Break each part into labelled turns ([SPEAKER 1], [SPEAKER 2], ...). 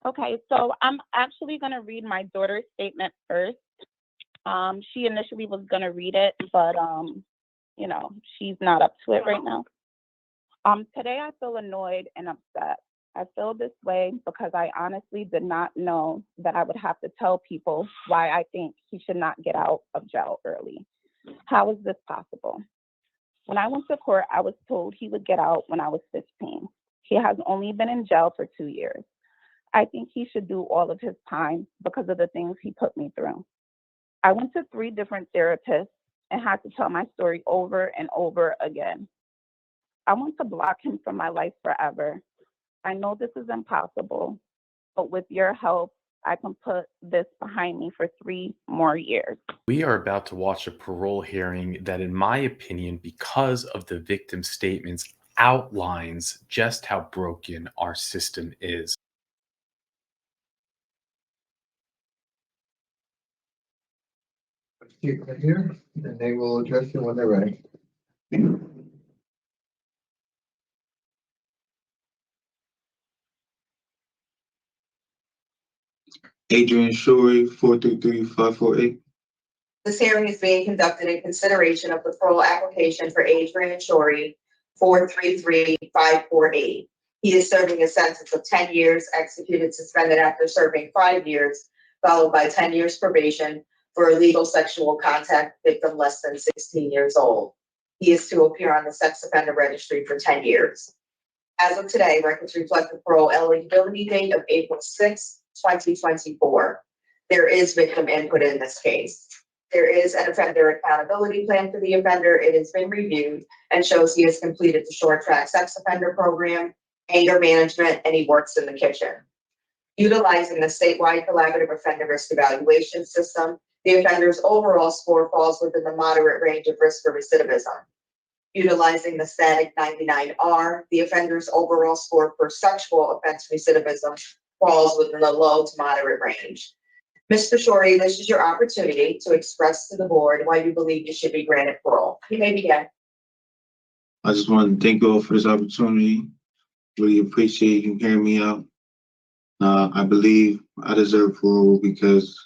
[SPEAKER 1] Okay, so I'm actually going to read my daughter's statement first. She initially was going to read it, but she's not up to it right now. Today I feel annoyed and upset. I feel this way because I honestly did not know that I would have to tell people why I think he should not get out of jail early. How is this possible? When I went to court, I was told he would get out when I was 15. He has only been in jail for 2 years. I think he should do all of his time because of the things he put me through. I went to 3 different therapists and had to tell my story over and over again. I want to block him from my life forever. I know this is impossible, but with your help, I can put this behind me for 3 more years.
[SPEAKER 2] We are about to watch a parole hearing that, in my opinion, because of the victim's statements, outlines just how broken our system is.
[SPEAKER 3] Right here, and they will address you when they're ready.
[SPEAKER 4] Adrian Shorey, 433-548.
[SPEAKER 5] This hearing is being conducted in consideration of the parole application for Adrian Shorey, 433-548. He is serving a sentence of 10 years, executed suspended after serving 5 years, followed by 10 years probation for illegal sexual contact victim less than 16 years old. He is to appear on the sex offender registry for 10 years. As of today, records reflect the parole eligibility date of April 6, 2024. There is victim input in this case. There is an offender accountability plan for the offender. It has been reviewed and shows he has completed the short track sex offender program, anger management, and he works in the kitchen. Utilizing the statewide collaborative offender risk evaluation system, the offender's overall score falls within the moderate range of risk for recidivism. Utilizing the static 99R, the offender's overall score for sexual offense recidivism falls within the low to moderate range. Mr. Shorey, this is your opportunity to express to the board why you believe you should be granted parole. You may begin.
[SPEAKER 4] I just want to thank you all for this opportunity. Really appreciate you hearing me out. I believe I deserve parole because,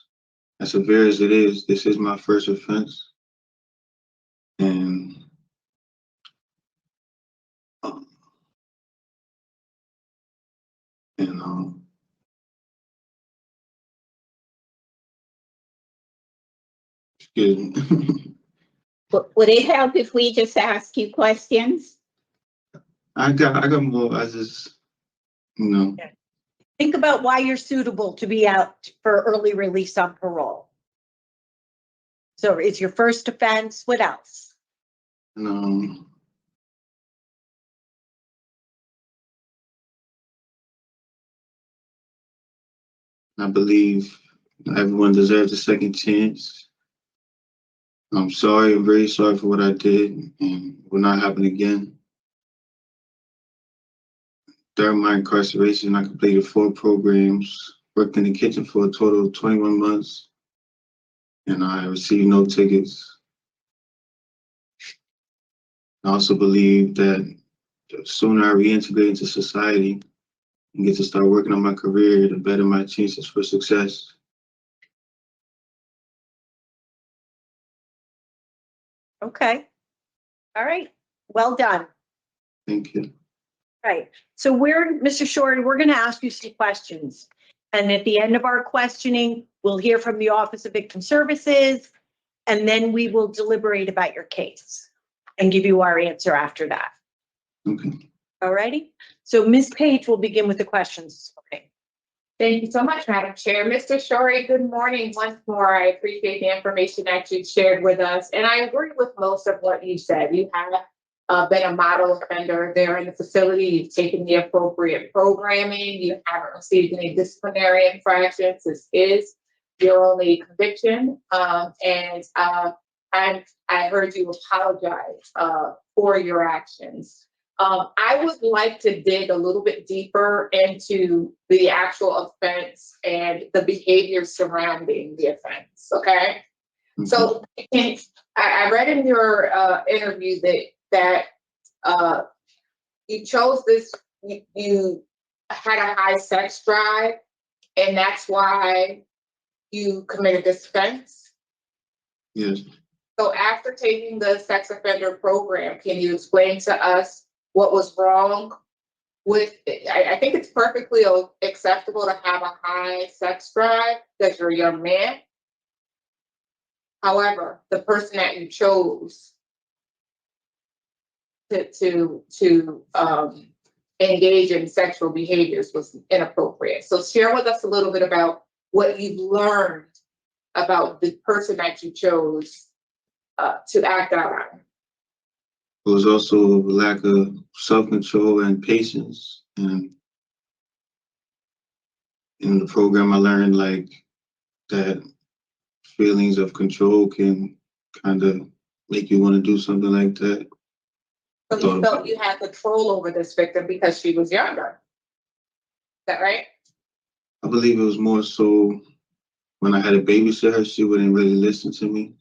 [SPEAKER 4] as severe as it is, this is my first offense. And excuse me.
[SPEAKER 6] Would it help if we just ask you questions?
[SPEAKER 4] I got more. I just,
[SPEAKER 6] Think about why you're suitable to be out for early release on parole. So it's your first offense. What else?
[SPEAKER 4] I believe everyone deserves a second chance. I'm sorry. I'm very sorry for what I did, and it will not happen again. During my incarceration, I completed 4 programs, worked in the kitchen for a total of 21 months, and I received no tickets. I also believe that the sooner I reintegrate into society and get to start working on my career, the better my chances for success.
[SPEAKER 6] Okay. All right. Well done.
[SPEAKER 4] Thank you.
[SPEAKER 6] Right. So Mr. Shorey, we're going to ask you some questions. And at the end of our questioning, we'll hear from the Office of Victim Services, and then we will deliberate about your case and give you our answer after that.
[SPEAKER 4] Okay.
[SPEAKER 6] All righty. So Ms. Page will begin with the questions. Okay.
[SPEAKER 7] Thank you so much, Madam Chair. Mr. Shorey, good morning once more. I appreciate the information that you shared with us. And I agree with most of what you said. You have been a model offender there in the facility. You've taken the appropriate programming. You haven't received any disciplinary infractions. This is your only conviction. And I heard you apologize for your actions. I would like to dig a little bit deeper into the actual offense and the behavior surrounding the offense, okay? Mm-hmm. So I read in your interview that you chose this, you had a high sex drive, And that's why you committed this offense?
[SPEAKER 4] Yes.
[SPEAKER 7] So after taking the sex offender program, can you explain to us what was wrong with it? I think it's perfectly acceptable to have a high sex drive because you're a young man. However, the person that you chose to engage in sexual behaviors was inappropriate. So share with us a little bit about what you've learned about the person that you chose to act out on.
[SPEAKER 4] It was also a lack of self-control and patience. And in the program, I learned like that feelings of control can kind of make you want to do something like that.
[SPEAKER 7] So you felt you had control over this victim because she was younger. Is that right?
[SPEAKER 4] I believe it was more so when I had a babysitter, she wouldn't really listen to me.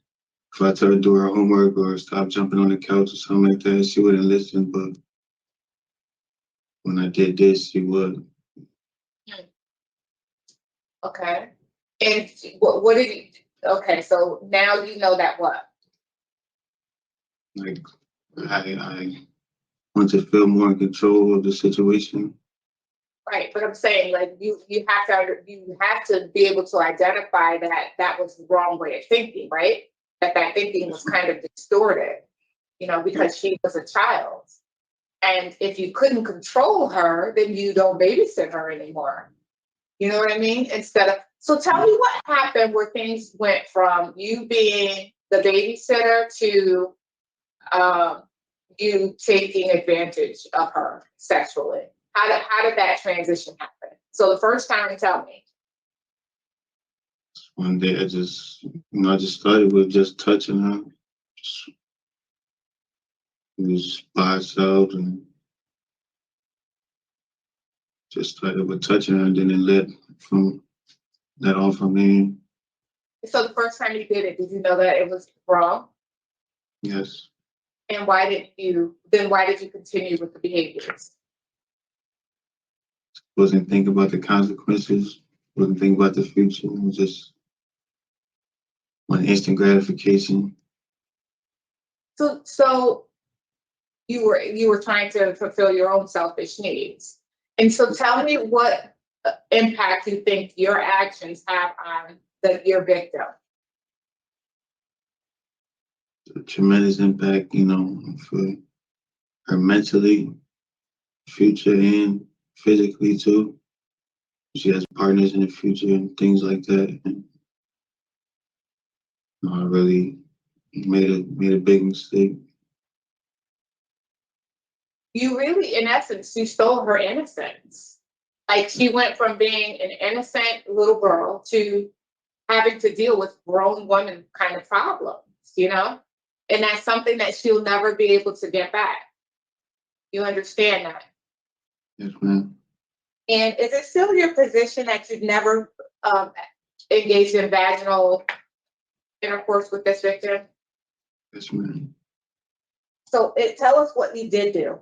[SPEAKER 4] If I told her to do her homework or stop jumping on the couch or something like that, she wouldn't listen. But when I did this, she would.
[SPEAKER 7] Okay. And what did you, okay, so now you know that what?
[SPEAKER 4] Like, I want to feel more in control of the situation.
[SPEAKER 7] Right, but I'm saying like you have to be able to identify that that was the wrong way of thinking, right? That thinking was kind of distorted, because she was a child. And if you couldn't control her, then you don't babysit her anymore. You know what I mean? So tell me what happened where things went from you being the babysitter to you taking advantage of her sexually. How did that transition happen? So the first time, tell me.
[SPEAKER 4] One day I just started with just touching her. It was by herself and just started with touching her, and then it led from that on from me.
[SPEAKER 7] So the first time you did you know that it was wrong?
[SPEAKER 4] Yes.
[SPEAKER 7] And why did you continue with the behaviors?
[SPEAKER 4] Wasn't thinking about the consequences, wasn't thinking about the future. It was just one instant gratification.
[SPEAKER 7] So you were trying to fulfill your own selfish needs. And so tell me what impact you think your actions have on your victim.
[SPEAKER 4] A tremendous impact, for her mentally, future, and physically too. She has partners in the future and things like that. And I really made a big mistake.
[SPEAKER 7] You really, in essence, you stole her innocence. Like she went from being an innocent little girl to having to deal with grown woman kind of problems, And that's something that she'll never be able to get back. You understand that?
[SPEAKER 4] Yes, ma'am.
[SPEAKER 7] And is it still your position that you've never engaged in vaginal intercourse with this victim?
[SPEAKER 4] Yes, ma'am.
[SPEAKER 7] So tell us what you did do.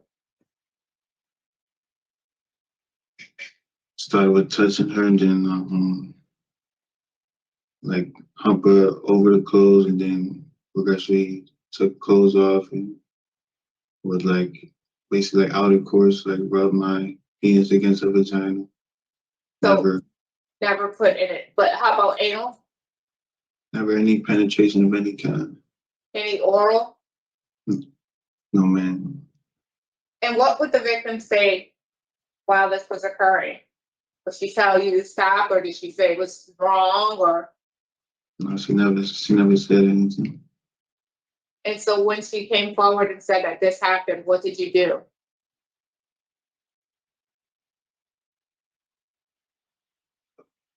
[SPEAKER 4] Started with touching her and then like hump her over the clothes and then progressively took clothes off and would like basically like outer course, like rub my penis against her vagina.
[SPEAKER 7] So never put in it. But how about anal?
[SPEAKER 4] Never any penetration of any kind.
[SPEAKER 7] Any oral?
[SPEAKER 4] No, ma'am.
[SPEAKER 7] And what would the victim say while this was occurring? Would she tell you to stop, or did she say it was wrong, or?
[SPEAKER 4] No, she never said anything.
[SPEAKER 7] And so when she came forward and said that this happened, what did you do?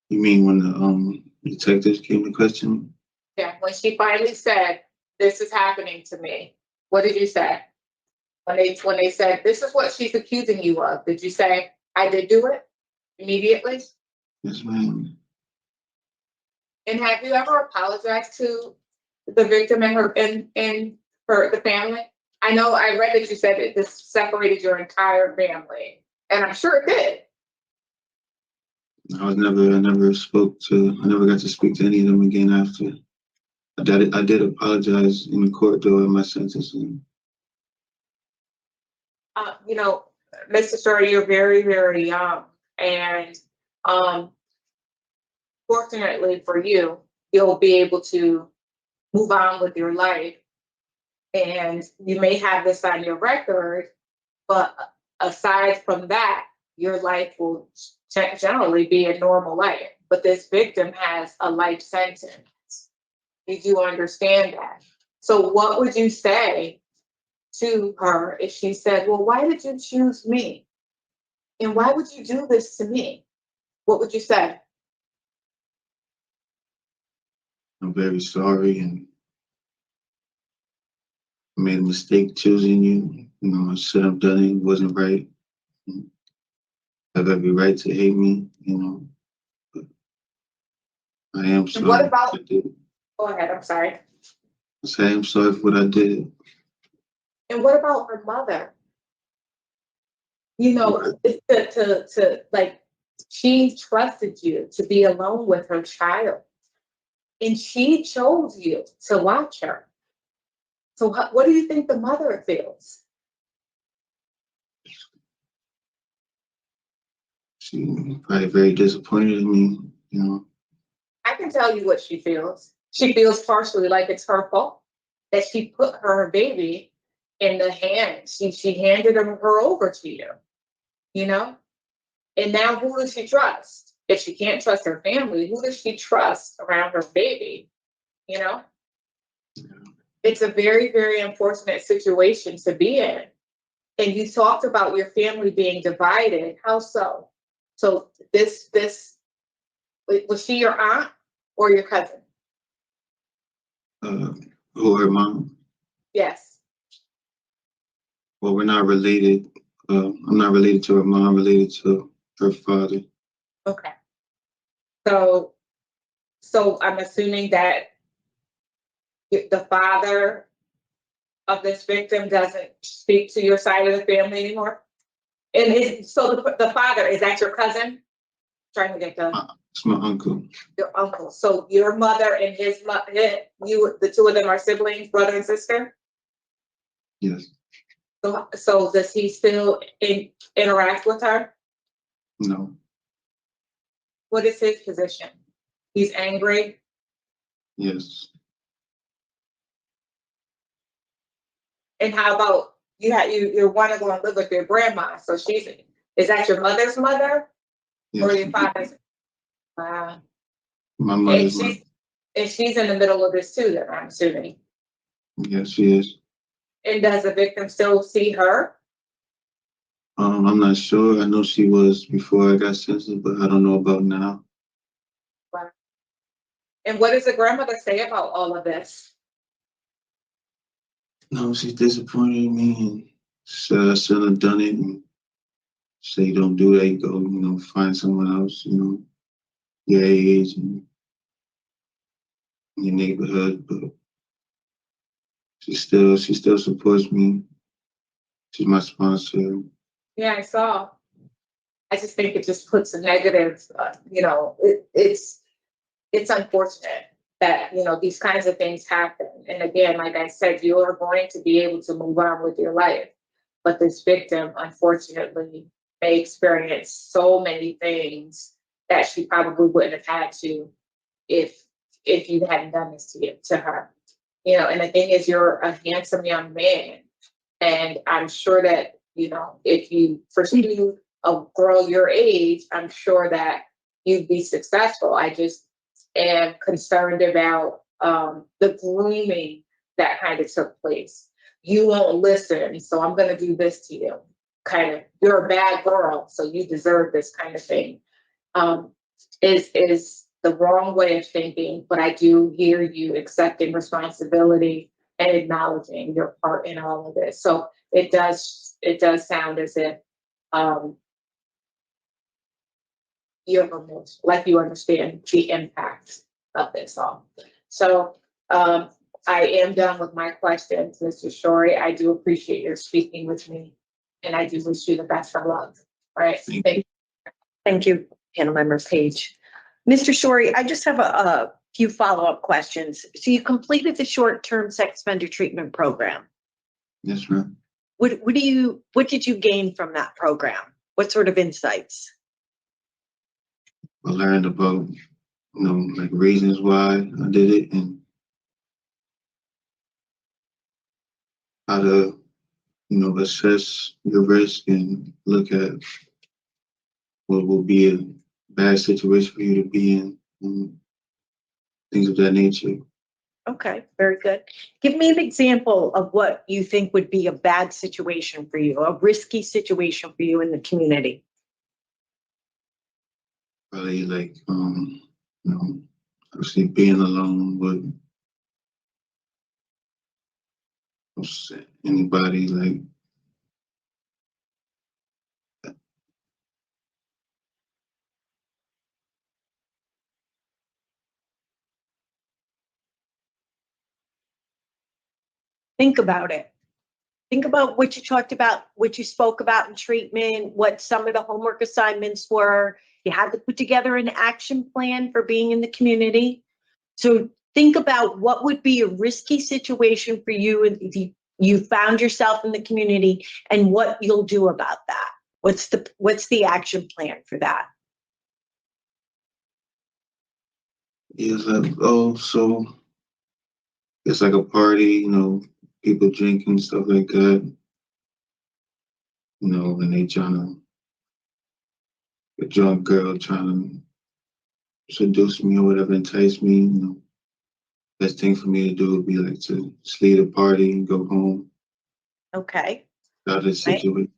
[SPEAKER 4] You mean when the detectives came to question me?
[SPEAKER 7] Yeah, when she finally said, "This is happening to me," what did you say? When they said, "This is what she's accusing you of," did you say, "I did do it" immediately?
[SPEAKER 4] Yes, ma'am.
[SPEAKER 7] And have you ever apologized to the victim and the family? I know I read that you said that this separated your entire family, and I'm sure it did.
[SPEAKER 4] I never got to speak to any of them again after. I did apologize in the court though in my sentencing.
[SPEAKER 7] You know, Mr. Shorty, you're very, very young, and fortunately for you, you'll be able to move on with your life. And you may have this on your record, but aside from that, your life will generally be a normal life. But this victim has a life sentence. You do understand that. So what would you say to her if she said, well, why did you choose me? And why would you do this to me? What would you say?
[SPEAKER 4] I'm very sorry and I made a mistake choosing you. You know, I should have done it. It wasn't right. I have every right to hate me, you know. But I am sorry.
[SPEAKER 7] What about-
[SPEAKER 4] for what I did.
[SPEAKER 7] Go ahead, I'm sorry.
[SPEAKER 4] I say I'm sorry for what I did.
[SPEAKER 7] And what about her mother? You know, to like, she trusted you to be alone with her child, and she chose you to watch her. So what do you think the mother feels?
[SPEAKER 4] She probably very disappointed in me, you know.
[SPEAKER 7] I can tell you what she feels. She feels partially like it's her fault that she put her baby in the hand. She handed her over to you, you know? And now who does she trust? If she can't trust her family, who does she trust around her baby? You know? It's a very, very unfortunate situation to be in. And you talked about your family being divided. How so? So this was she your aunt or your cousin?
[SPEAKER 4] Who her mom?
[SPEAKER 7] Yes.
[SPEAKER 4] Well, we're not related. I'm not related to her mom. I'm related to her father.
[SPEAKER 7] Okay. So I'm assuming that the father of this victim doesn't speak to your side of the family anymore? And so the father, is that your cousin? Trying to get
[SPEAKER 4] It's my uncle.
[SPEAKER 7] your uncle. So your mother and the two of them are siblings, brother and sister?
[SPEAKER 4] Yes.
[SPEAKER 7] So does he still interact with her?
[SPEAKER 4] No.
[SPEAKER 7] What is his position? He's angry?
[SPEAKER 4] Yes.
[SPEAKER 7] And how about you want to go and live with your grandma? So is that your mother's mother?
[SPEAKER 4] Yes.
[SPEAKER 7] Or your father's? Wow.
[SPEAKER 4] My
[SPEAKER 7] And
[SPEAKER 4] mother's mother.
[SPEAKER 7] she's in the middle of this too, then I'm assuming.
[SPEAKER 4] Yes, she is.
[SPEAKER 7] And does the victim still see her?
[SPEAKER 4] I'm not sure. I know she was before I got sentenced, but I don't know about now.
[SPEAKER 7] Wow. And what does the grandmother say about all of this?
[SPEAKER 4] No, she's disappointed in me and said I shouldn't have done it and say don't do that, you go, you know, find someone else, you know, your age and your neighborhood, but she still supports me. She's my sponsor.
[SPEAKER 7] Yeah, I saw. I just think it just puts a negative, it's unfortunate that, these kinds of things happen. And again, like I said, you are going to be able to move on with your life. But this victim, unfortunately, may experience so many things that she probably wouldn't have had to if you hadn't done this to her. And the thing is, you're a handsome young man. And I'm sure that, if you pursue a girl your age, I'm sure that you'd be successful. I just am concerned about the grooming that kind of took place. You won't listen, so I'm going to do this to you. Kind of, you're a bad girl, so you deserve this kind of thing. Is the wrong way of thinking, but I do hear you accepting responsibility and acknowledging your part in all of this. So it does sound as if you're removed, like you understand the impact of this all. So I am done with my questions, Mr. Shorey. I do appreciate your speaking with me, and I do wish you the best of luck. All right. Thank you.
[SPEAKER 6] Thank you. panel member Page. Mr. Shorey, I just have a few follow-up questions. So you completed the short-term sex offender treatment program.
[SPEAKER 4] Yes, ma'am.
[SPEAKER 6] What did you gain from that program? What sort of insights?
[SPEAKER 4] I learned about, like reasons why I did it and how to, assess your risk and look at what will be a bad situation for you to be in, and things of that nature.
[SPEAKER 6] Okay, very good. Give me an example of what you think would be a bad situation for you, a risky situation for you in the community.
[SPEAKER 4] Probably like, obviously being alone with anybody, like,
[SPEAKER 6] Think about it. Think about what you talked about, what you spoke about in treatment, what some of the homework assignments were. You had to put together an action plan for being in the community. So think about what would be a risky situation for you if you found yourself in the community and what you'll do about that. What's the action plan for that?
[SPEAKER 4] it's like, oh, so it's like a party, people drinking, stuff like that, and they a drunk girl trying to seduce me or whatever, entice me, best thing for me to do would be like to just leave the party and go home
[SPEAKER 6] Okay.
[SPEAKER 4] out of the situation.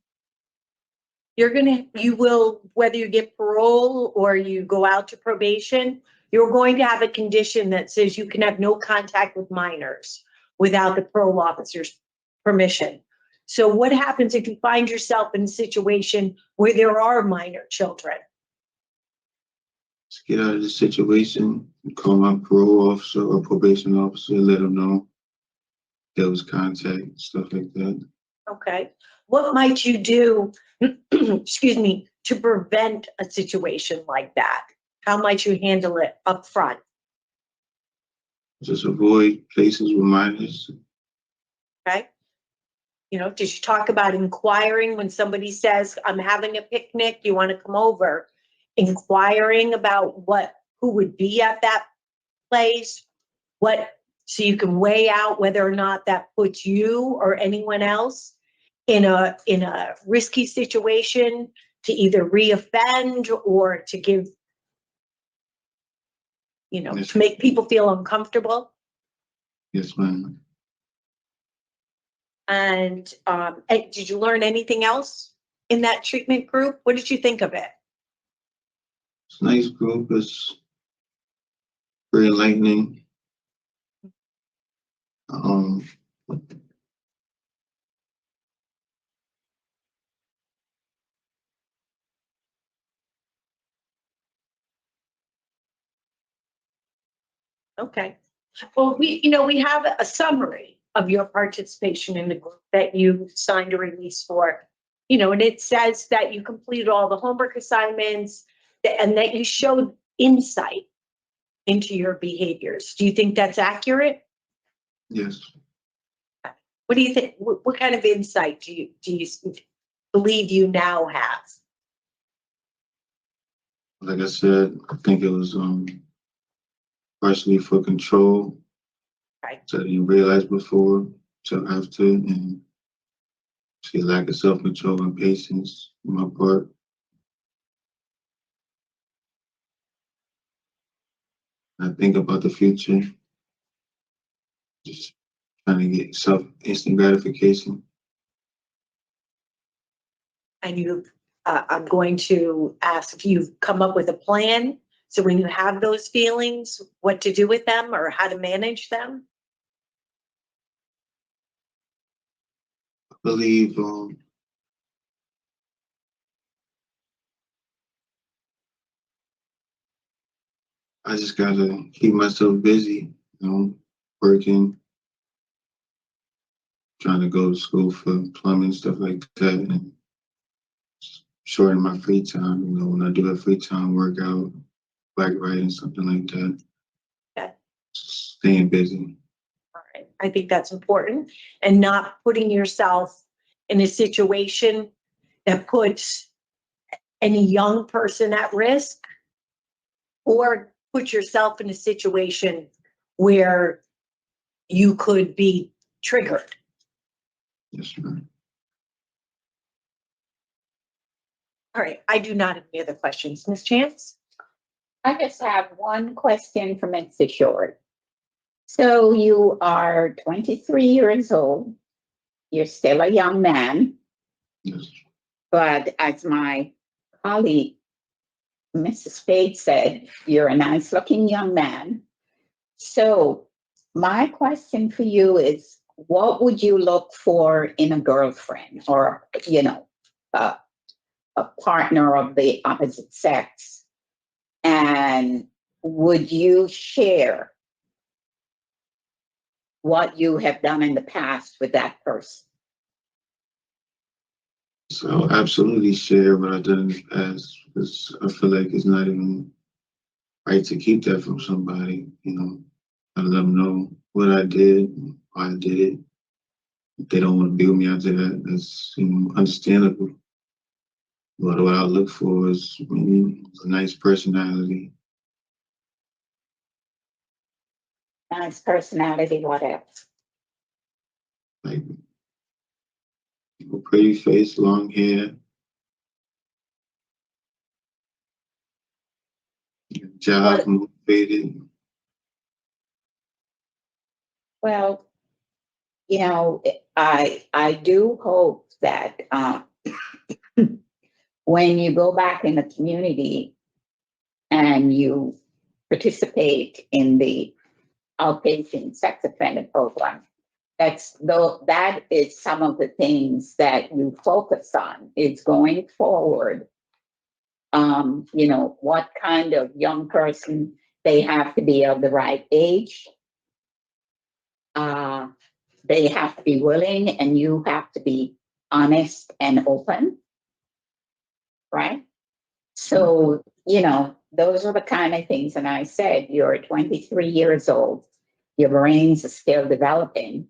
[SPEAKER 6] You will, whether you get parole or you go out to probation, you're going to have a condition that says you can have no contact with minors without the parole officer's permission. So what happens if you find yourself in a situation where there are minor children?
[SPEAKER 4] Just get out of the situation, call my parole officer or probation officer, let them know there was contact, stuff like that.
[SPEAKER 6] Okay. What might you do, excuse me, to prevent a situation like that? How might you handle it up front?
[SPEAKER 4] Just avoid places with minors.
[SPEAKER 6] Okay. Did you talk about inquiring when somebody says, I'm having a picnic, you want to come over? Inquiring about who would be at that place, so you can weigh out whether or not that puts you or anyone else in a risky situation to either reoffend or to give,
[SPEAKER 4] Yes.
[SPEAKER 6] to make people feel uncomfortable.
[SPEAKER 4] Yes, ma'am.
[SPEAKER 6] And did you learn anything else in that treatment group? What did you think of it?
[SPEAKER 4] It's a nice group. It's very enlightening.
[SPEAKER 6] Okay. Well, we have a summary of your participation in the group that you signed a release for, and it says that you completed all the homework assignments and that you showed insight into your behaviors. Do you think that's accurate?
[SPEAKER 4] Yes.
[SPEAKER 6] What do you think? What kind of insight do you believe you now have?
[SPEAKER 4] Like I said, I think it was partially for control.
[SPEAKER 6] Right.
[SPEAKER 4] So I didn't realize before, so after, and see lack of self-control and patience on my part. I think about the future, just trying to get instant gratification.
[SPEAKER 6] And I'm going to ask if you've come up with a plan. So when you have those feelings, what to do with them or how to manage them?
[SPEAKER 4] I believe I just gotta keep myself busy, working, trying to go to school for plumbing, stuff like that, and short in my free time, you know, when I do a free time workout, bike riding, something like that.
[SPEAKER 6] Okay.
[SPEAKER 4] Staying busy.
[SPEAKER 6] All right, I think that's important, and not putting yourself in a situation that puts any young person at risk, or put yourself in a situation where you could be triggered.
[SPEAKER 4] Yes, ma'am.
[SPEAKER 6] All right, I do not have any other questions. Ms. Chance?
[SPEAKER 8] I just have one question for Mr. Short. So you are 23 years old. You're still a young man,
[SPEAKER 4] Yes.
[SPEAKER 8] but as my colleague, Mrs. Spade said, you're a nice looking young man. So my question for you is, what would you look for in a girlfriend or, you know, a partner of the opposite sex? And would you share what you have done in the past with that person?
[SPEAKER 4] So I'll absolutely share what I've done in the past, because I feel like it's not even right to keep that from somebody, you know. I let them know what I did, why I did it. If they don't want to be with me after that, that's, you know, understandable. But what I look for is a nice personality,
[SPEAKER 8] Nice personality, what else?
[SPEAKER 4] like a pretty face, long hair, job
[SPEAKER 8] What-
[SPEAKER 4] motivated.
[SPEAKER 8] Well, you know, I do hope that when you go back in the community and you participate in the outpatient sex offender program, that is some of the things that you focus on. Is going forward. You know, what kind of young person, they have to be of the right age. They have to be willing, and you have to be honest and open, right? So, you know, those are the kind of things. And I said, you're 23 years old, your brains are still developing.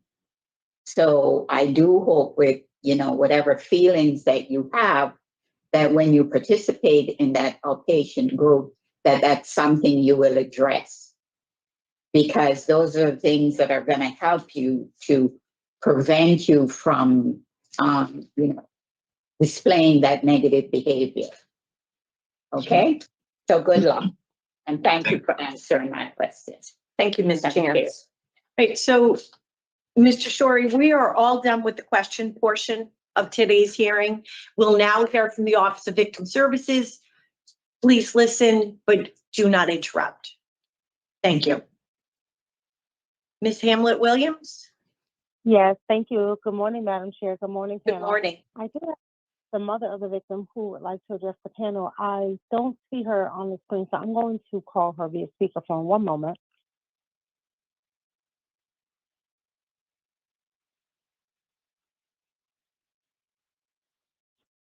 [SPEAKER 8] So I do hope with, you know, whatever feelings that you have, that when you participate in that outpatient group, that that's something you will address. Because those are things that are going to help you to prevent you from, you know, displaying that negative behavior. Okay? So good luck. And thank you for answering my questions.
[SPEAKER 6] Thank you, Ms.
[SPEAKER 8] Thank you.
[SPEAKER 6] Chance. Right, so, Mr. Shorey, we are all done with the question portion of today's hearing. We'll now hear from the Office of Victim Services. Please listen, but do not interrupt. Thank you. Ms. Hamlet Williams?
[SPEAKER 9] Yes, thank you. Good morning, Madam Chair. Good morning,
[SPEAKER 6] Good
[SPEAKER 9] panel.
[SPEAKER 6] morning.
[SPEAKER 9] I do have the mother of the victim who would like to address the panel. I don't see her on the screen, so I'm going to call her via speakerphone. One moment.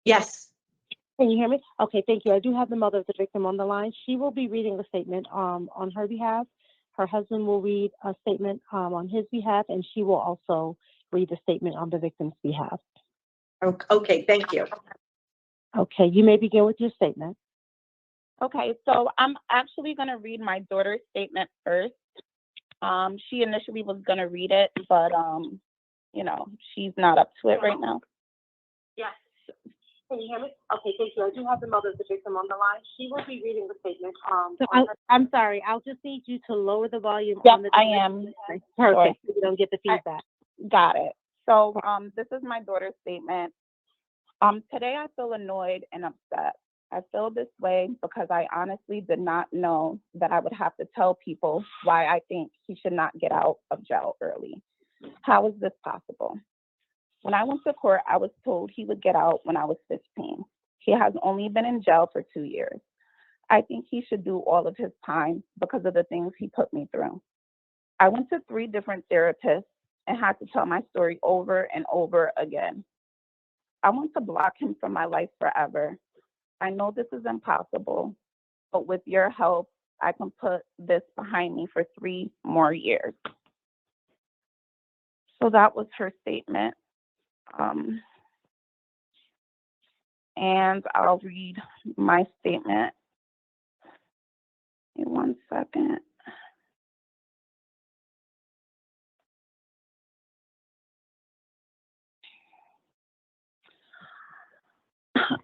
[SPEAKER 6] Yes.
[SPEAKER 9] Can you hear me? Okay, thank you. I do have the mother of the victim on the line. She will be reading a statement on her behalf. Her husband will read a statement on his behalf, and she will also read the statement on the victim's behalf.
[SPEAKER 6] Okay, thank you.
[SPEAKER 9] Okay, you may begin with your statement.
[SPEAKER 1] Okay, so I'm actually going to read my daughter's statement first. She initially was going to read it, but, you know, she's not up to it right now.
[SPEAKER 9] Yes. Can you hear me? Okay, thank you. I do have the mother of the victim on the line. She will be reading the statement. I'm sorry. I'll just need you to lower the volume.
[SPEAKER 1] Yep,
[SPEAKER 9] on the
[SPEAKER 1] I am.
[SPEAKER 9] Perfect.
[SPEAKER 1] Sure.
[SPEAKER 9] So you don't get the feedback.
[SPEAKER 1] Got it. So, this is my daughter's statement. Today I feel annoyed and upset. I feel this way because I honestly did not know that I would have to tell people why I think he should not get out of jail early. How is this possible? When I went to court, I was told he would get out when I was 15. He has only been in jail for 2 years. I think he should do all of his time because of the things he put me through. I went to 3 different therapists and had to tell my story over and over again. I want to block him from my life forever. I know this is impossible, but with your help, I can put this behind me for 3 more years. So that was her statement. And I'll read my statement. Give me 1 second.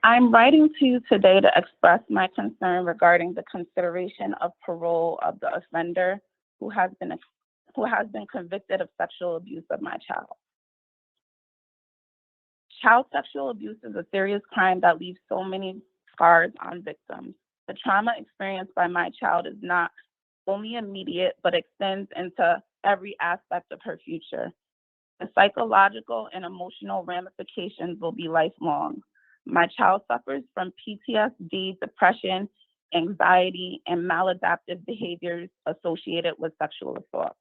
[SPEAKER 1] I'm writing to you today to express my concern regarding the consideration of parole of the offender who has been convicted of sexual abuse of my child. Child sexual abuse is a serious crime that leaves so many scars on victims. The trauma experienced by my child is not only immediate, but extends into every aspect of her future. The psychological and emotional ramifications will be lifelong. My child suffers from PTSD, depression, anxiety, and maladaptive behaviors associated with sexual assault.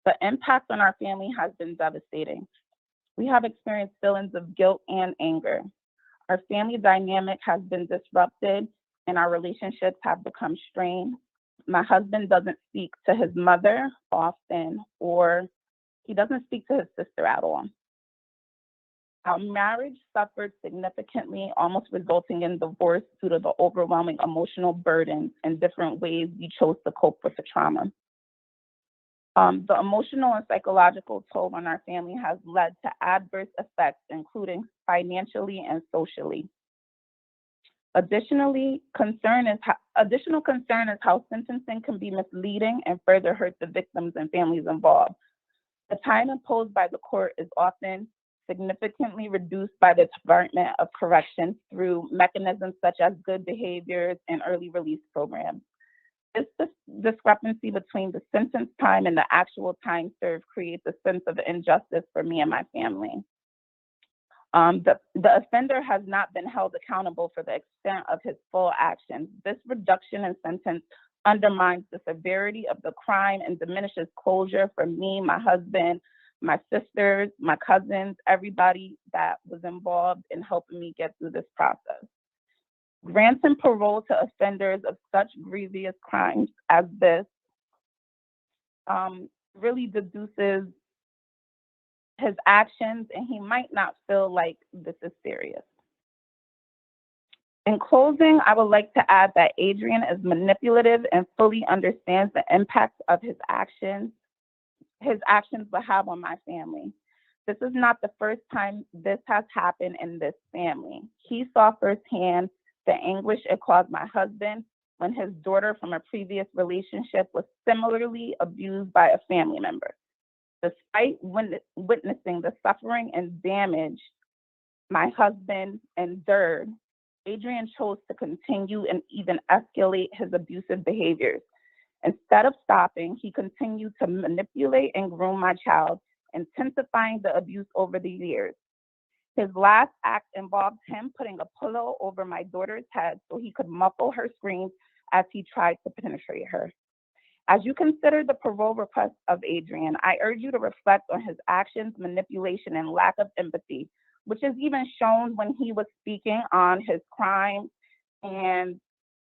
[SPEAKER 1] The impact on our family has been devastating. We have experienced feelings of guilt and anger. Our family dynamic has been disrupted and our relationships have become strained. My husband doesn't speak to his mother often, or he doesn't speak to his sister at all. Our marriage suffered significantly, almost resulting in divorce due to the overwhelming emotional burdens and different ways we chose to cope with the trauma. The emotional and psychological toll on our family has led to adverse effects, including financially and socially. Additional concern is how sentencing can be misleading and further hurt the victims and families involved. The time imposed by the court is often significantly reduced by the Department of Corrections through mechanisms such as good behaviors and early release programs. This discrepancy between the sentence time and the actual time served creates a sense of injustice for me and my family. The offender has not been held accountable for the extent of his full actions. This reduction in sentence undermines the severity of the crime and diminishes closure for me, my husband, my sisters, my cousins, everybody that was involved in helping me get through this process. Granting parole to offenders of such grievous crimes as this really deduces his actions, and he might not feel like this is serious. In closing, I would like to add that Adrian is manipulative and fully understands the impact of his actions will have on my family. This is not the first time this has happened in this family. He saw firsthand the anguish it caused my husband when his daughter from a previous relationship was similarly abused by a family member. Despite witnessing the suffering and damage my husband endured, Adrian chose to continue and even escalate his abusive behaviors. Instead of stopping, he continued to manipulate and groom my child, intensifying the abuse over the years. His last act involved him putting a pillow over my daughter's head so he could muffle her screams as he tried to penetrate her. As you consider the parole request of Adrian, I urge you to reflect on his actions, manipulation, and lack of empathy, which is even shown when he was speaking on his crime and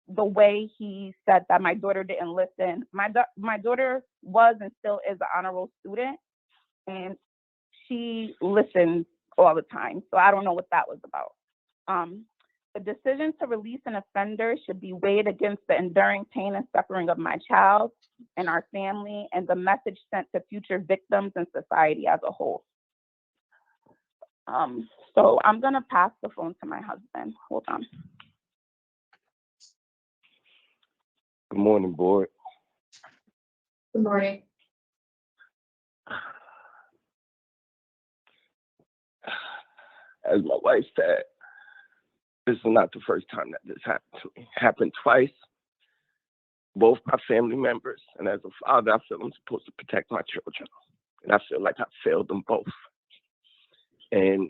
[SPEAKER 1] the way he said that my daughter didn't listen. My daughter was and still is an honor roll student, and she listens all the time. So I don't know what that was about. The decision to release an offender should be weighed against the enduring pain and suffering of my child and our family, and the message sent to future victims and society as a whole. So I'm gonna pass the phone to my husband. Hold on.
[SPEAKER 10] Good morning, board.
[SPEAKER 7] Good morning.
[SPEAKER 10] As my wife said, this is not the first time that this happened to me. It happened twice. Both my family members, and as a father, I feel I'm supposed to protect my children. And I feel like I failed them both. And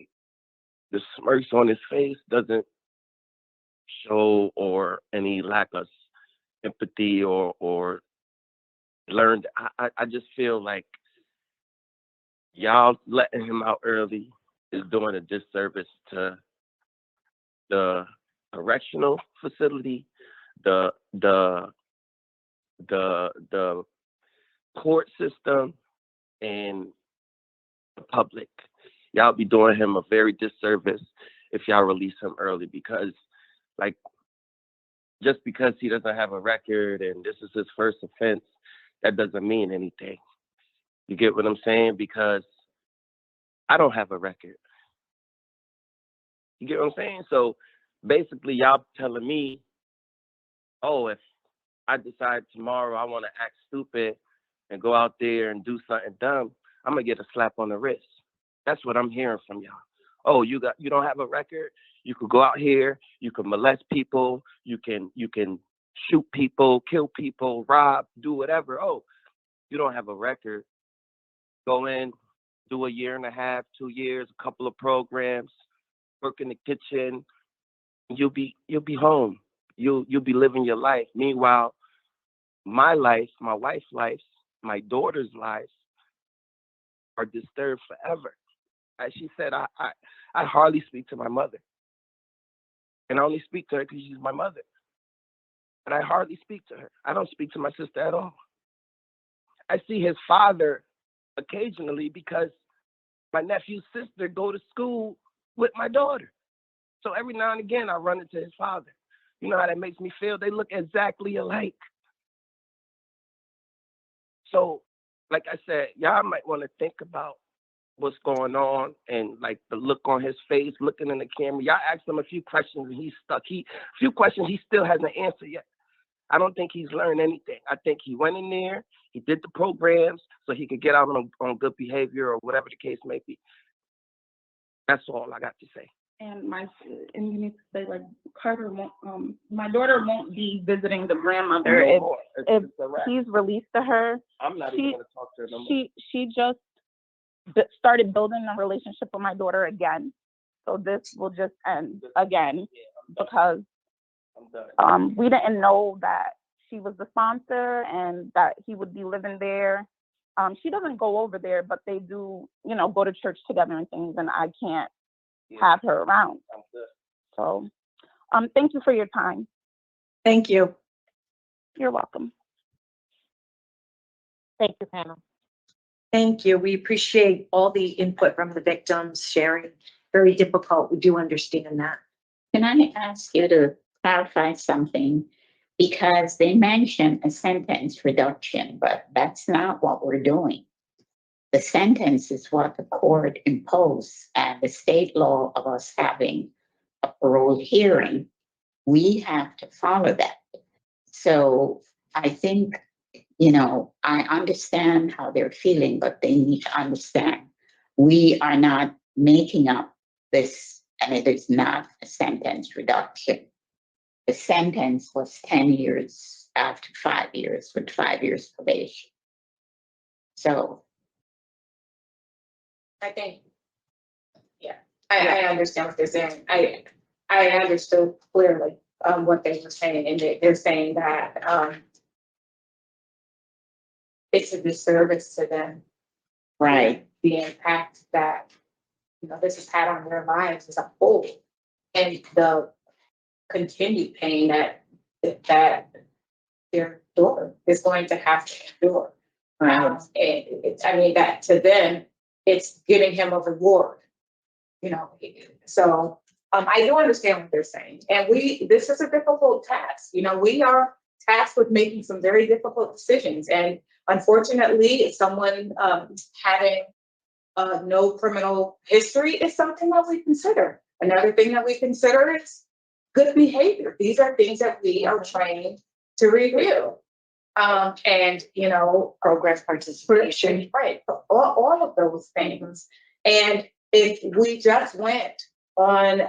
[SPEAKER 10] the smirks on his face doesn't show or any lack of empathy or learned. I just feel like y'all letting him out early is doing a disservice to the correctional facility, the court system, and the public. Y'all be doing him a very disservice if y'all release him early, because like, just because he doesn't have a record and this is his first offense, that doesn't mean anything. You get what I'm saying? Because I don't have a record. You get what I'm saying? So basically y'all telling me, oh, if I decide tomorrow I want to act stupid and go out there and do something dumb, I'm gonna get a slap on the wrist. That's what I'm hearing from y'all. Oh, you don't have a record? You could go out here, you can molest people, you can shoot people, kill people, rob, do whatever. Oh, you don't have a record. Go in, do a year and a half, 2 years, a couple of programs, work in the kitchen. You'll be home. You'll be living your life. Meanwhile, my life, my wife's life, my daughter's life are disturbed forever. As she said, I hardly speak to my mother. And I only speak to her because she's my mother. And I hardly speak to her. I don't speak to my sister at all. I see his father occasionally because my nephew's sister go to school with my daughter. So every now and again, I run into his father. You know how that makes me feel? They look exactly alike. So, like I said, y'all might want to think about what's going on and like the look on his face, looking in the camera. Y'all asked him a few questions and he's stuck. Few questions he still hasn't answered yet. I don't think he's learned anything. I think he went in there, he did the programs so he could get out on good behavior or whatever the case may be. That's all I got to say.
[SPEAKER 1] And you need to say, like, Carter won't, my daughter won't be visiting the grandmother if he's released to her.
[SPEAKER 10] I'm not even going to talk to her no more.
[SPEAKER 1] She just started building a relationship with my daughter again. So this will just end again because we didn't know that she was the sponsor and that he would be living there. She doesn't go over there, but they do, go to church together and things, and I can't have her around. So thank you for your time.
[SPEAKER 6] Thank you.
[SPEAKER 1] You're welcome.
[SPEAKER 9] Thank you, panel.
[SPEAKER 6] Thank you. We appreciate all the input from the victims sharing. Very difficult. We do understand that.
[SPEAKER 8] Can I ask you to clarify something? Because they mentioned a sentence reduction, but that's not what we're doing. The sentence is what the court imposed, and the state law of us having a parole hearing, we have to follow that. So I think, I understand how they're feeling, but they need to understand we are not making up this, and it is not a sentence reduction. The sentence was 10 years after 5 years with 5 years probation. So
[SPEAKER 7] I think, I understand what they're saying. I understood clearly what they were saying, and they're saying that it's a disservice to them.
[SPEAKER 8] right.
[SPEAKER 7] The impact that this has had on their lives as a whole, and the continued pain that their daughter is going to have to endure.
[SPEAKER 8] Right.
[SPEAKER 7] That to them, it's giving him a reward. So I do understand what they're saying, and this is a difficult task. We are tasked with making some very difficult decisions, and unfortunately, someone having no criminal history is something that we consider. Another thing that we consider is good behavior. These are things that we are trained to review.
[SPEAKER 6] Program participation.
[SPEAKER 7] Right, all of those things. And if we just went on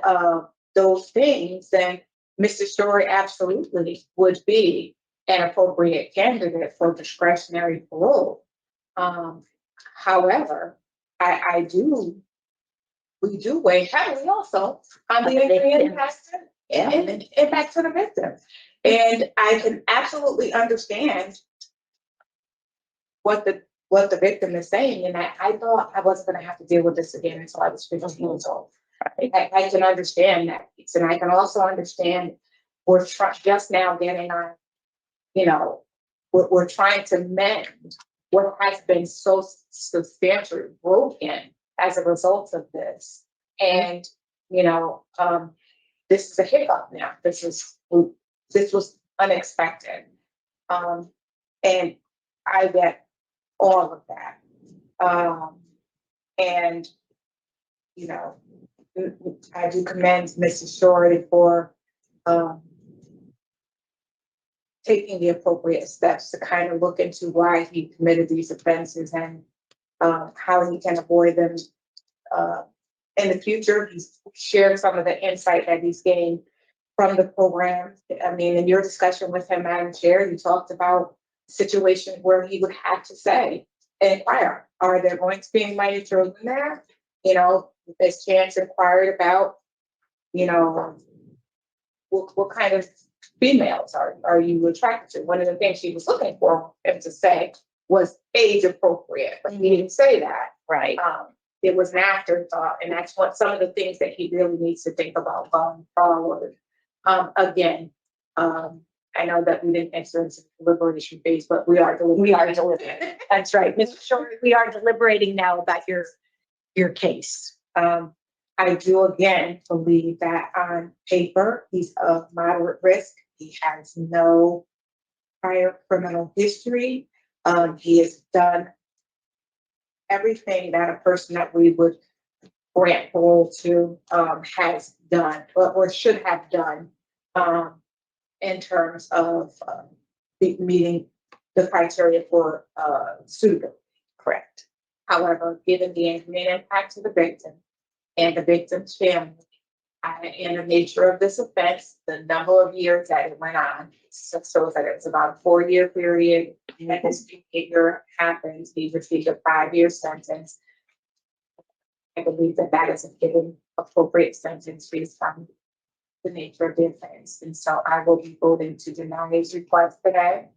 [SPEAKER 7] those things, then Mr. Story absolutely would be an appropriate candidate for discretionary parole. However, we do weigh heavily also on the impact to the victim. And I can absolutely understand what the victim is saying, and I thought I wasn't going to have to deal with this again until I was 15 years old. I can understand that piece, and I can also understand we're just now getting on, you know, we're trying to mend what has been so substantially broken as a result of this. And, you know, this is a hiccup now. This was unexpected. And I get all of that. And, you know, I do commend Mrs. Shorey for taking the appropriate steps to kind of look into why he committed these offenses and how he can avoid them in the future. He's shared some of the insight that he's gained from the program. I mean, in your discussion with him, Madam Chair, you talked about situations where he would have to say, inquire, are there going to be any minor children there? You know, as Chance inquired about, you know, what kind of females are you attracted to? One of the things she was looking for him to say was age appropriate, but he didn't say that.
[SPEAKER 6] Right.
[SPEAKER 7] It was an afterthought, and that's what some of the things that he really needs to think about going forward. Again, I know that we didn't enter into the deliberation phase, but we are deliberating.
[SPEAKER 6] That's right, Mr. Shorey, we are deliberating now about your case.
[SPEAKER 7] I do again believe that on paper, he's of moderate risk. He has no prior criminal history. He has done everything that a person that we would grant parole to has done, or should have done, in terms of meeting the criteria for suitability. Correct. However, given the injury and impact to the victim and the victim's family, and the nature of this offense, the number of years that it went on, so that it's about a 4-year period, and that this behavior happens, he received a 5-year sentence. I believe that is a given appropriate sentence based on the nature of the offense. And so I will be voting to deny his request today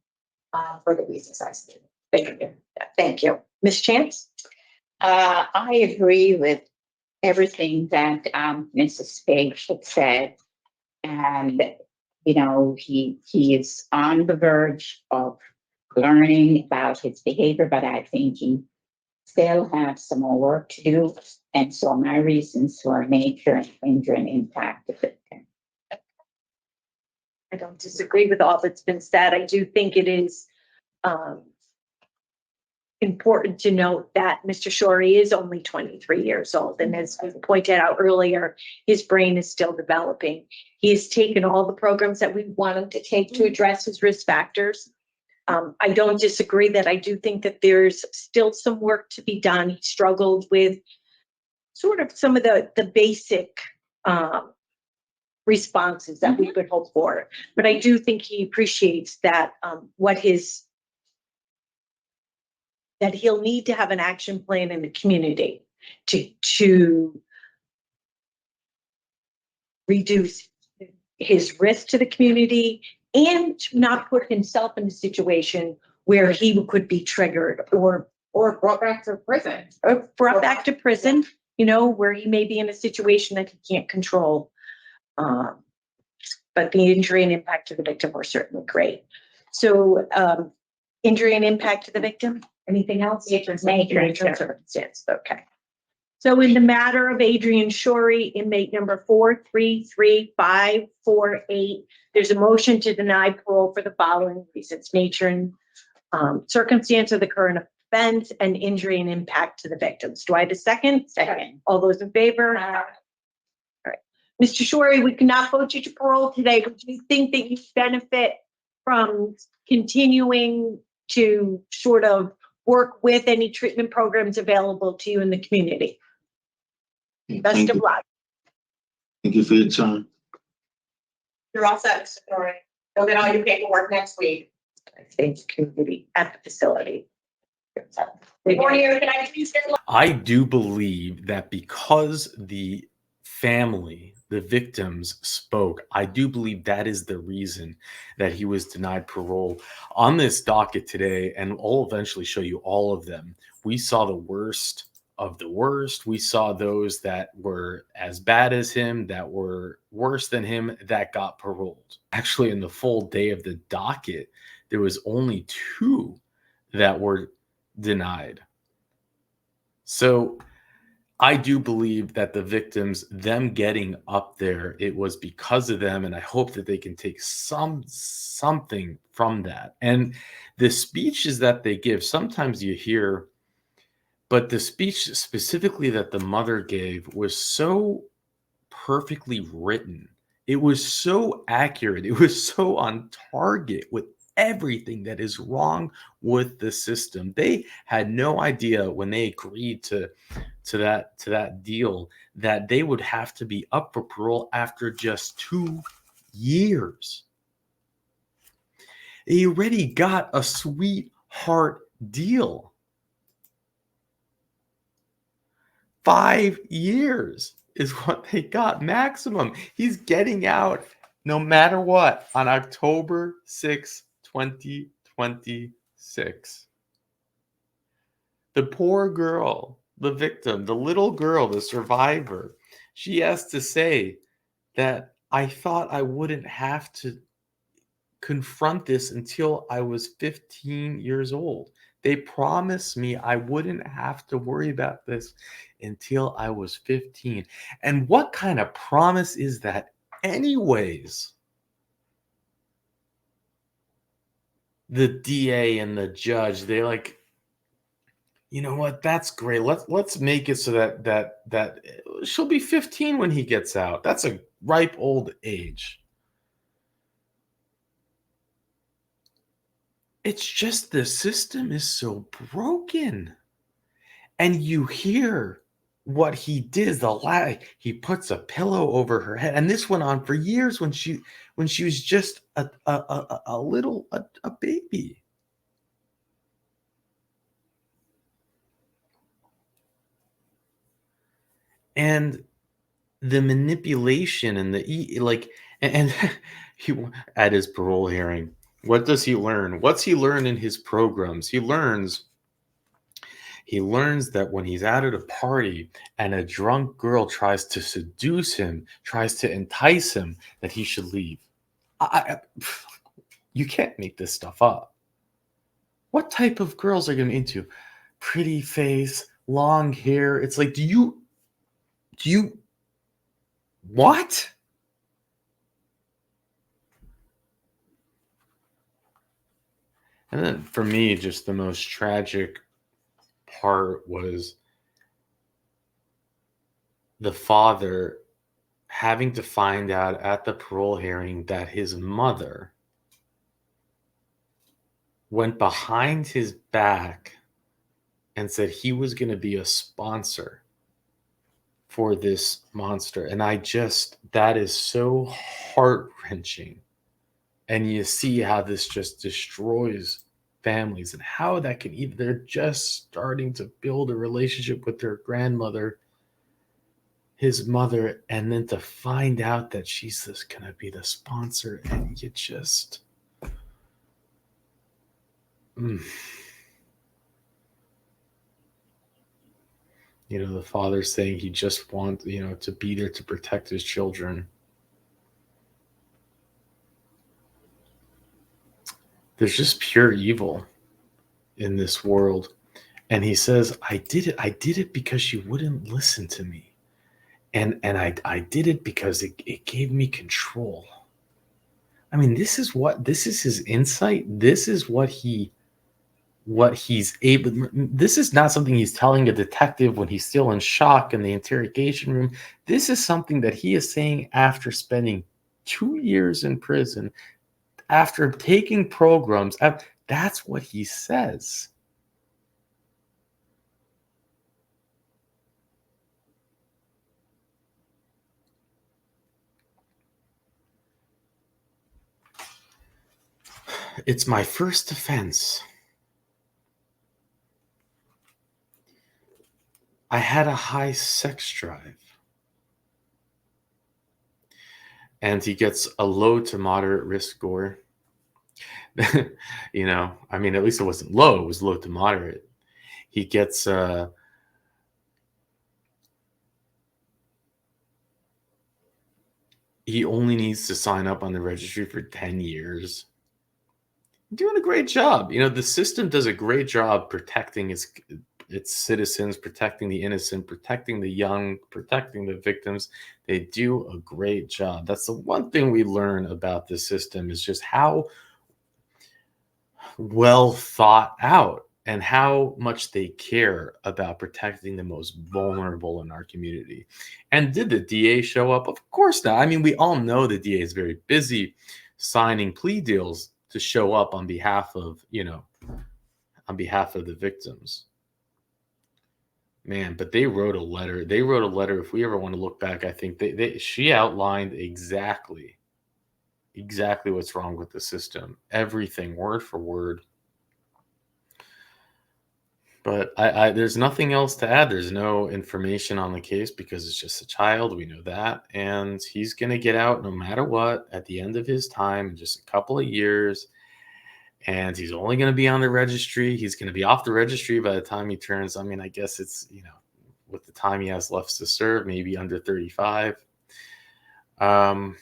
[SPEAKER 7] for the reasons I stated. Thank you.
[SPEAKER 6] Thank you. Ms. Chance?
[SPEAKER 8] I agree with everything that Mrs. Page had said. And, you know, he is on the verge of learning about his behavior, but I think he still has some more work to do. And so my reasons for nature and injury and impact of it.
[SPEAKER 6] I don't disagree with all that's been said. I do think it is important to note that Mr. Shorey is only 23 years old. And as we pointed out earlier, his brain is still developing. He has taken all the programs that we want him to take to address his risk factors. I don't disagree that I do think that there's still some work to be done. He struggled with sort of some of the basic responses that we would hope for. But I do think he appreciates that that he'll need to have an action plan in the community to reduce his risk to the community and to not put himself in a situation where he could be triggered or
[SPEAKER 7] brought back to prison.
[SPEAKER 6] You know, where he may be in a situation that he can't control. But the injury and impact to the victim were certainly great. So injury and impact to the victim, anything else?
[SPEAKER 8] Nature and
[SPEAKER 6] circumstance. Okay. So in the matter of Adrian Shorey, inmate number 433548, there's a motion to deny parole for the following reasons: nature and circumstance of the current offense and injury and impact to the victims. Do I have a second?
[SPEAKER 8] Second.
[SPEAKER 6] All those in favor? All right. Mr. Shorey, we cannot vote you to parole today, but do you think that you benefit from continuing to sort of work with any treatment programs available to you in the community? Best of luck.
[SPEAKER 4] Thank you for your time.
[SPEAKER 7] You're all set, Mr. Shorey. You'll get all your paperwork next week.
[SPEAKER 6] Thanks, community at the facility.
[SPEAKER 2] I do believe that because the family, the victims spoke, I do believe that is the reason that he was denied parole. On this docket today, and I'll eventually show you all of them, we saw the worst of the worst. We saw those that were as bad as him, that were worse than him, that got paroled. Actually, in the full day of the docket, there was only 2 that were denied. So I do believe that the victims, them getting up there, it was because of them, and I hope that they can take something from that. And the speeches that they give, sometimes you hear, but the speech specifically that the mother gave was so perfectly written. It was so accurate. It was so on target with everything that is wrong with the system. They had no idea when they agreed to that deal that they would have to be up for parole after just 2 years. They already got a sweetheart deal. 5 years is what they got maximum. He's getting out no matter what on October 6, 2026. The poor girl, the victim, the little girl, the survivor, she has to say that I thought I wouldn't have to confront this until I was 15 years old. They promised me I wouldn't have to worry about this until I was 15. And what kind of promise is that anyways? The DA and the judge, they're like, you know what? That's great. Let's make it so that she'll be 15 when he gets out. That's a ripe old age. It's just the system is so broken. And you hear what he did. He puts a pillow over her head. And this went on for years when she was just a baby. And the manipulation and and he, at his parole hearing, what does he learn? What's he learn in his programs? He learns that when he's out at a party and a drunk girl tries to seduce him, tries to entice him, that he should leave. You can't make this stuff up. What type of girls are going into? Pretty face, long hair. It's like, do you what? And then for me, just the most tragic part was the father having to find out at the parole hearing that his mother went behind his back and said he was going to be a sponsor for this monster. And that is so heart-wrenching. And you see how this just destroys families and how that can even, they're just starting to build a relationship with their grandmother, his mother, and then to find out that she's just going to be the sponsor, and you just... You know, the father saying he just wants, to be there to protect his children. There's just pure evil in this world. And he says, I did it because she wouldn't listen to me. And I did it because it gave me control. I mean, this is his insight. This is what he's able. This is not something he's telling a detective when he's still in shock in the interrogation room. This is something that he is saying after spending 2 years in prison, after taking programs. That's what he says. It's my first offense. I had a high sex drive. And he gets a low to moderate risk score. I mean, at least it wasn't low, it was low to moderate. He gets he only needs to sign up on the registry for 10 years. Doing a great job. You know, the system does a great job protecting its citizens, protecting the innocent, protecting the young, protecting the victims. They do a great job. That's the one thing we learn about the system, is just how well thought out and how much they care about protecting the most vulnerable in our community. And did the DA show up? Of course not. I mean, we all know the DA is very busy signing plea deals to show up on behalf of, on behalf of the victims. Man, but they wrote a letter. They wrote a letter. If we ever want to look back, I think she outlined exactly what's wrong with the system. Everything, word for word. But there's nothing else to add. There's no information on the case because it's just a child. We know that. And he's going to get out no matter what at the end of his time in just a couple of years. And he's only going to be on the registry. He's going to be off the registry by the time he turns. I mean, I guess it's, with the time he has left to serve, maybe under 35. And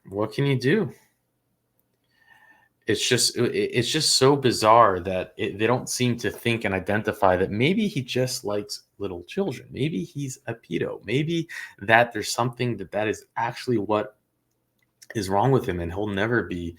[SPEAKER 2] what can you do? It's just so bizarre that they don't seem to think and identify that maybe he just likes little children. Maybe he's a pedo. Maybe that there's something that is actually what is wrong with him, and he'll never be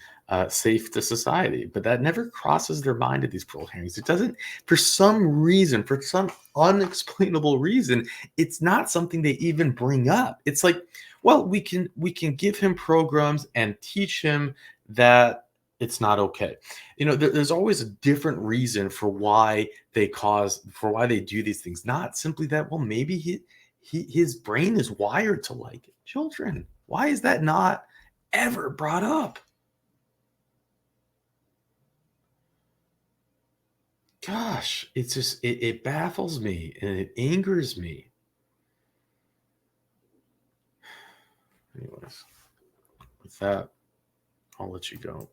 [SPEAKER 2] safe to society. But that never crosses their mind at these parole hearings. It doesn't, for some reason, for some unexplainable reason, it's not something they even bring up. It's like, well, we can give him programs and teach him that it's not okay. There's always a different reason for why they do these things. Not simply that, well, maybe his brain is wired to like children. Why is that not ever brought up? Gosh, it's just, it baffles me and it angers me. Anyways, with that, I'll let you go.